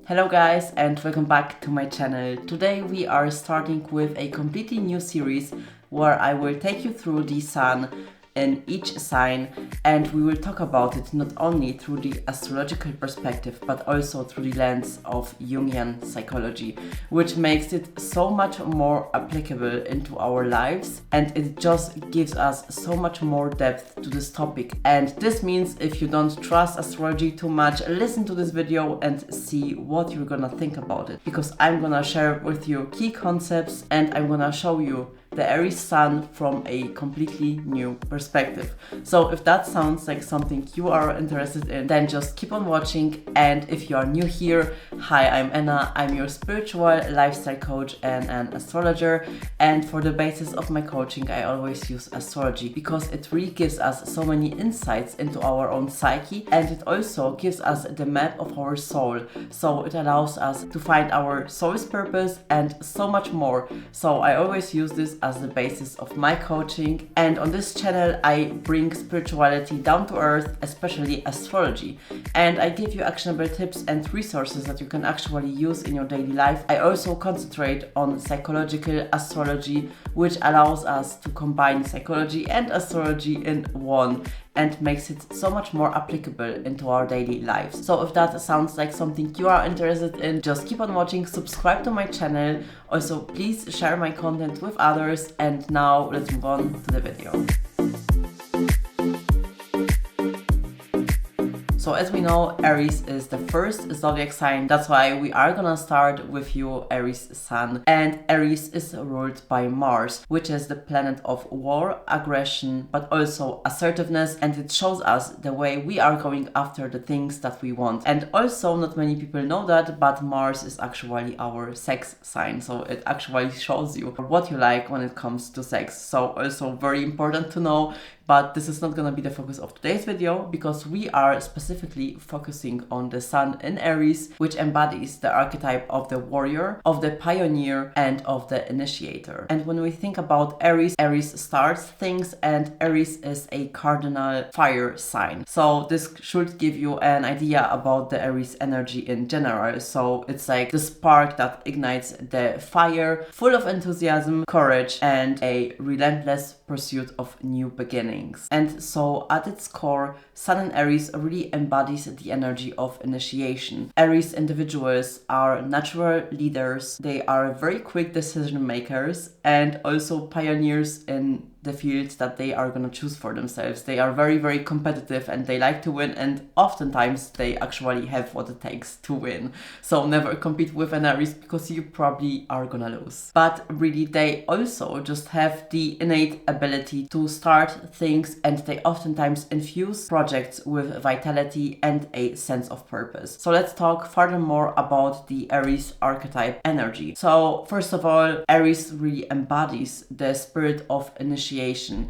Hello guys and welcome back to my channel. Today we are starting with a completely new series where I will take you through the sun in each sign, and we will talk about it not only through the astrological perspective but also through the lens of Jungian psychology, which makes it so much more applicable into our lives, and it just gives us so much more depth to this topic. And this means if you don't trust astrology too much, listen to this video and see what you're gonna think about it, because I'm gonna share with you key concepts and I'm gonna show you the Aries Sun from a completely new perspective. So if that sounds like something you are interested in, then just keep on watching. And if you are new here, hi, I'm Anna. I'm your spiritual lifestyle coach and an astrologer. And for the basis of my coaching, I always use astrology because it really gives us so many insights into our own psyche, and it also gives us the map of our soul. So it allows us to find our soul's purpose and so much more. So I always use this as the basis of my coaching, and on this channel I bring spirituality down to earth, especially astrology, and I give you actionable tips and resources that you can actually use in your daily life. I also concentrate on psychological astrology, which allows us to combine psychology and astrology in one and makes it so much more applicable into our daily lives. So if that sounds like something you are interested in, just keep on watching, subscribe to my channel. Also, please share my content with others. And now let's move on to the video. So as we know, Aries is the first zodiac sign. That's why we are gonna start with you, Aries Sun. And Aries is ruled by Mars, which is the planet of war, aggression, but also assertiveness. And it shows us the way we are going after the things that we want. And also, not many people know that, but Mars is actually our sex sign. So it actually shows you what you like when it comes to sex. So also very important to know. But this is not going to be the focus of today's video, because we are specifically focusing on the sun in Aries, which embodies the archetype of the warrior, of the pioneer, and of the initiator. And when we think about Aries, Aries starts things, and Aries is a cardinal fire sign. So this should give you an idea about the Aries energy in general. So it's like the spark that ignites the fire, full of enthusiasm, courage, and a relentless pursuit of new beginnings. And so at its core, Sun in Aries really embodies the energy of initiation. Aries individuals are natural leaders. They are very quick decision makers and also pioneers in the fields that they are going to choose for themselves. They are very, very competitive and they like to win, and oftentimes they actually have what it takes to win. So never compete with an Aries, because you probably are gonna lose. But really, they also just have the innate ability to start things, and they oftentimes infuse projects with vitality and a sense of purpose. So let's talk furthermore about the Aries archetype energy. So first of all, Aries really embodies the spirit of initiation.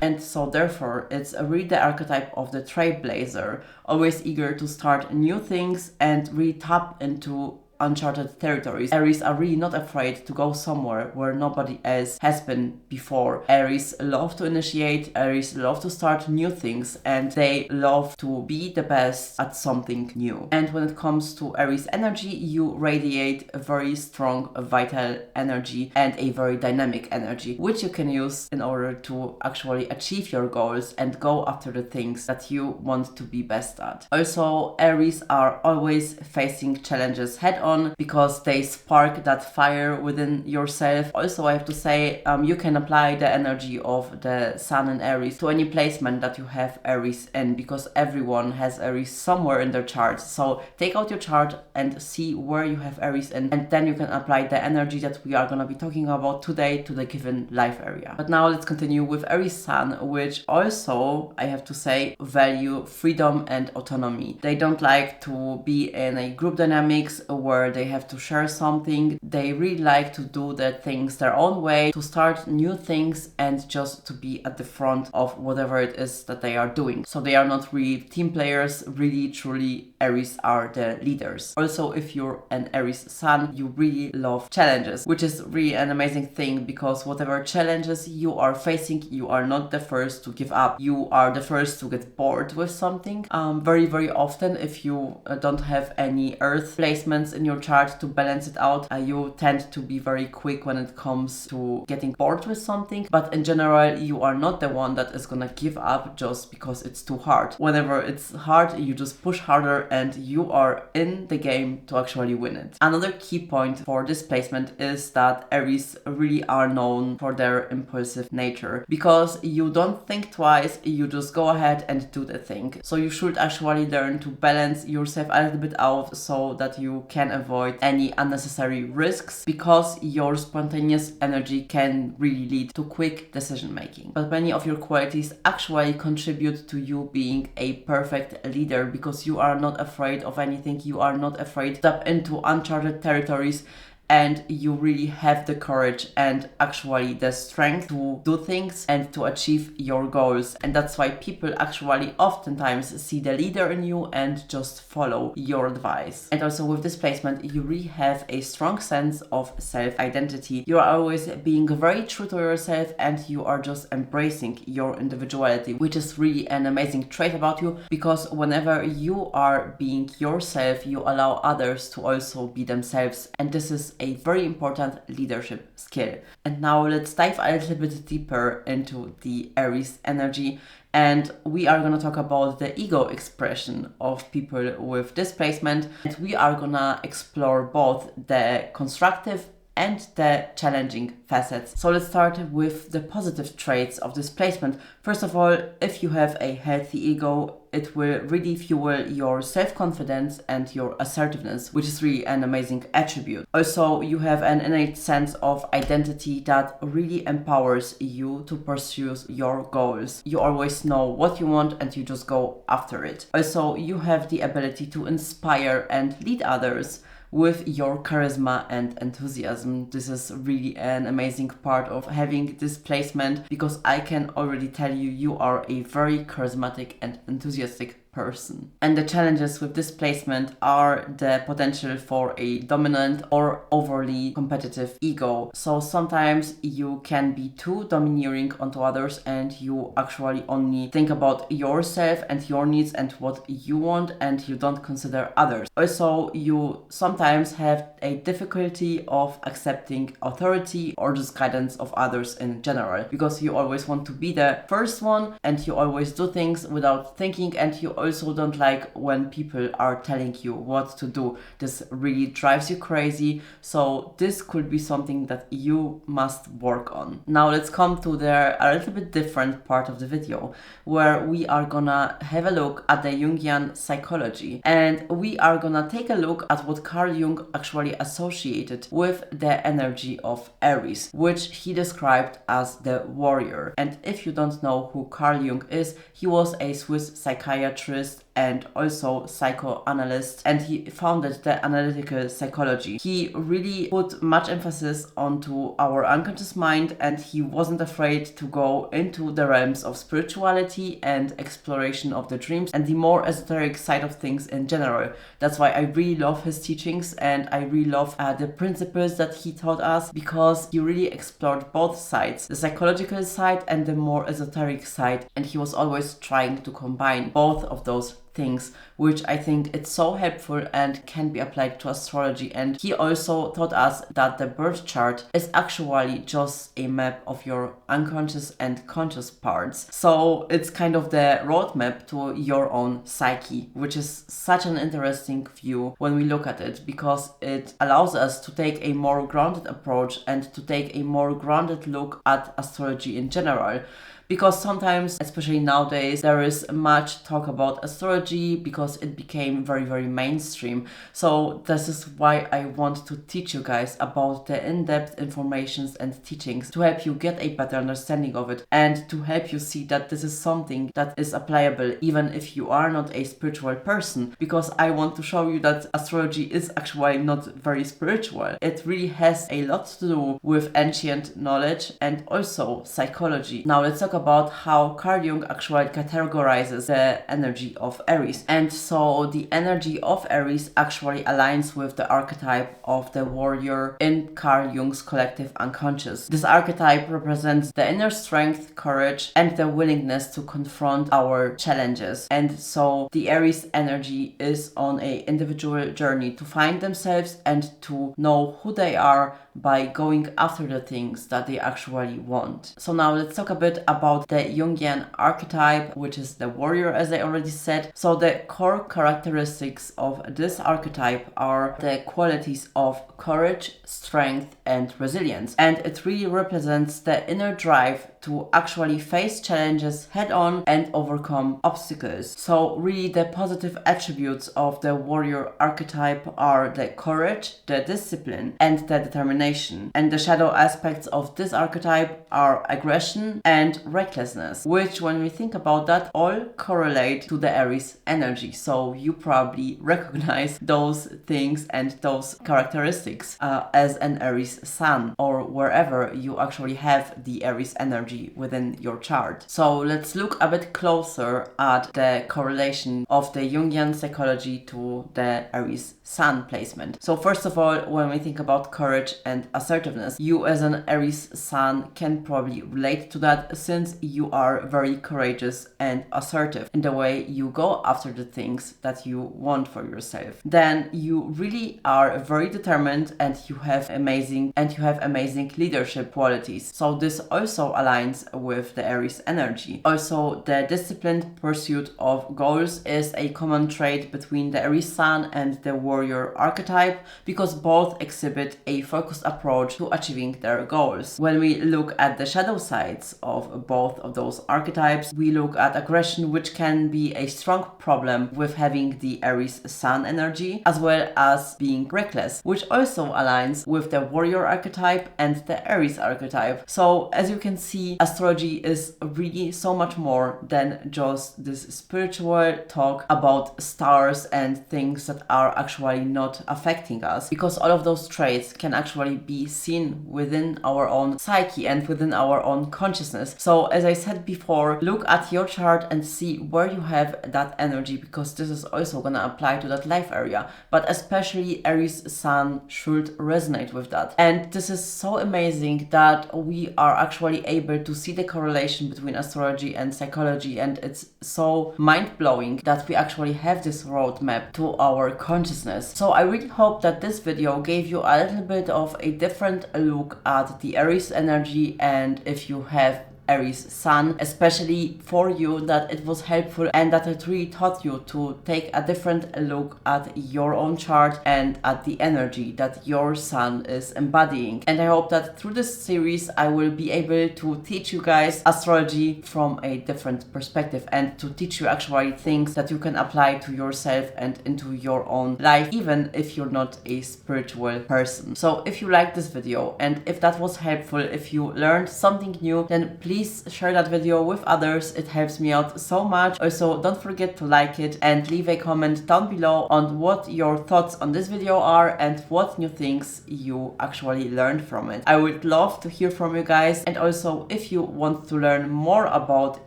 And so therefore it's really the archetype of the trailblazer, always eager to start new things and really tap into uncharted territories. Aries are really not afraid to go somewhere where nobody else has been before. Aries love to initiate, Aries love to start new things, and they love to be the best at something new. And when it comes to Aries energy, you radiate a very strong, vital energy and a very dynamic energy, which you can use in order to actually achieve your goals and go after the things that you want to be best at. Also, Aries are always facing challenges head on, because they spark that fire within yourself. Also, I have to say, you can apply the energy of the Sun in Aries to any placement that you have Aries in, because everyone has Aries somewhere in their chart. So take out your chart and see where you have Aries in, and then you can apply the energy that we are going to be talking about today to the given life area. But now let's continue with Aries Sun, which also, I have to say, value freedom and autonomy. They don't like to be in a group dynamics where they have to share something. They really like to do the things their own way, to start new things, and just to be at the front of whatever it is that they are doing. So they are not really team players. Really, truly, Aries are the leaders. Also, if you're an Aries Sun, you really love challenges, which is really an amazing thing, because whatever challenges you are facing, you are not the first to give up. You are the first to get bored with something. Very, very often, if you don't have any earth placements in your chart to balance it out. You tend to be very quick when it comes to getting bored with something, but in general, you are not the one that is gonna give up just because it's too hard. Whenever it's hard, you just push harder and you are in the game to actually win it. Another key point for this placement is that Aries really are known for their impulsive nature, because you don't think twice, you just go ahead and do the thing. So you should actually learn to balance yourself a little bit out so that you can avoid any unnecessary risks, because your spontaneous energy can really lead to quick decision making. But many of your qualities actually contribute to you being a perfect leader, because you are not afraid of anything, you are not afraid to step into uncharted territories, and you really have the courage and actually the strength to do things and to achieve your goals. And that's why people actually oftentimes see the leader in you and just follow your advice. And also with this placement, you really have a strong sense of self-identity. You are always being very true to yourself and you are just embracing your individuality, which is really an amazing trait about you, because whenever you are being yourself, you allow others to also be themselves. And this is a very important leadership skill. And now let's dive a little bit deeper into the Aries energy, and we are gonna talk about the ego expression of people with this placement, and we are gonna explore both the constructive and the challenging facets. So let's start with the positive traits of this placement. First of all, if you have a healthy ego, it will really fuel your self-confidence and your assertiveness, which is really an amazing attribute. Also, you have an innate sense of identity that really empowers you to pursue your goals. You always know what you want and you just go after it. Also, you have the ability to inspire and lead others with your charisma and enthusiasm. This is really an amazing part of having this placement, because I can already tell you, you are a very charismatic and enthusiastic person. And the challenges with this placement are the potential for a dominant or overly competitive ego. So sometimes you can be too domineering onto others and you actually only think about yourself and your needs and what you want, and you don't consider others. Also, you sometimes have a difficulty of accepting authority or just guidance of others in general, because you always want to be the first one and you always do things without thinking, and you also don't like when people are telling you what to do. This really drives you crazy. So this could be something that you must work on. Now let's come to a little bit different part of the video, where we are gonna have a look at the Jungian psychology, and we are gonna take a look at what Carl Jung actually associated with the energy of Aries, which he described as the warrior. And if you don't know who Carl Jung is, he was a Swiss psychiatrist and also psychoanalyst, and he founded the analytical psychology. He really put much emphasis onto our unconscious mind, and he wasn't afraid to go into the realms of spirituality and exploration of the dreams and the more esoteric side of things in general. That's why I really love his teachings, and I really love the principles that he taught us, because he really explored both sides, the psychological side and the more esoteric side, and he was always trying to combine both of those things, which I think it's so helpful and can be applied to astrology. And he also taught us that the birth chart is actually just a map of your unconscious and conscious parts. So it's kind of the roadmap to your own psyche, which is such an interesting view when we look at it, because it allows us to take a more grounded approach and to take a more grounded look at astrology in general. Because sometimes, especially nowadays, there is much talk about astrology because it became very, very mainstream. So this is why I want to teach you guys about the in-depth informations and teachings to help you get a better understanding of it, and to help you see that this is something that is applicable even if you are not a spiritual person, because I want to show you that astrology is actually not very spiritual. It really has a lot to do with ancient knowledge and also psychology. Now let's talk about how Carl Jung actually categorizes the energy of Aries. And so the energy of Aries actually aligns with the archetype of the warrior in Carl Jung's collective unconscious. This archetype represents the inner strength, courage, and the willingness to confront our challenges. And so the Aries energy is on an individual journey to find themselves and to know who they are by going after the things that they actually want. So now let's talk a bit about the Jungian archetype, which is the warrior, as I already said. So the core characteristics of this archetype are the qualities of courage, strength, and resilience. And it really represents the inner drive to actually face challenges head on and overcome obstacles. So really the positive attributes of the warrior archetype are the courage, the discipline, and the determination. And the shadow aspects of this archetype are aggression and recklessness, which when we think about that all correlate to the Aries energy. So you probably recognize those things and those characteristics as an Aries Sun, or wherever you actually have the Aries energy within your chart. So let's look a bit closer at the correlation of the Jungian psychology to the Aries Sun placement. So first of all, when we think about courage and assertiveness, you as an Aries Sun can probably relate to that, since you are very courageous and assertive in the way you go after the things that you want for yourself. Then you really are very determined and you have amazing leadership qualities. So this also aligns with the Aries energy. Also, the disciplined pursuit of goals is a common trait between the Aries Sun and the warrior archetype, because both exhibit a focused approach to achieving their goals. When we look at the shadow sides of both of those archetypes, we look at aggression, which can be a strong problem with having the Aries Sun energy, as well as being reckless, which also aligns with the warrior archetype and the Aries archetype. So as you can see, astrology is really so much more than just this spiritual talk about stars and things that are actually not affecting us, because all of those traits can actually be seen within our own psyche and within our own consciousness. So as I said before, look at your chart and see where you have that energy, because this is also gonna apply to that life area, but especially Aries Sun should resonate with that. And this is so amazing that we are actually able to see the correlation between astrology and psychology, and it's so mind-blowing that we actually have this roadmap to our consciousness. So I really hope that this video gave you a little bit of a different look at the Aries energy, and if you have Aries Sun, especially for you, that it was helpful and that it really taught you to take a different look at your own chart and at the energy that your Sun is embodying. And I hope that through this series I will be able to teach you guys astrology from a different perspective and to teach you actually things that you can apply to yourself and into your own life, even if you're not a spiritual person. So if you liked this video and if that was helpful, if you learned something new, then please share that video with others. It helps me out so much. Also, don't forget to like it and leave a comment down below on what your thoughts on this video are and what new things you actually learned from it. I would love to hear from you guys. And also, if you want to learn more about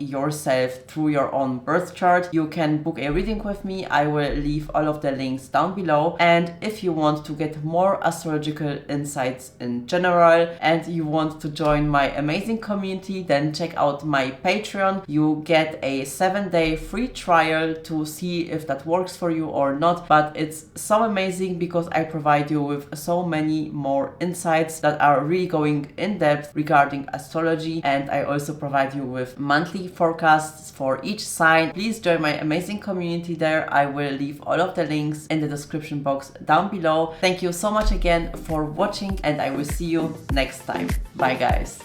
yourself through your own birth chart, you can book a reading with me. I will leave all of the links down below. And if you want to get more astrological insights in general and you want to join my amazing community, then check out my Patreon. You get a 7-day free trial to see if that works for you or not, but it's so amazing because I provide you with so many more insights that are really going in depth regarding astrology, and I also provide you with monthly forecasts for each sign. Please join my amazing community there. I will leave all of the links in the description box down below. Thank you so much again for watching, and I will see you next time. Bye guys.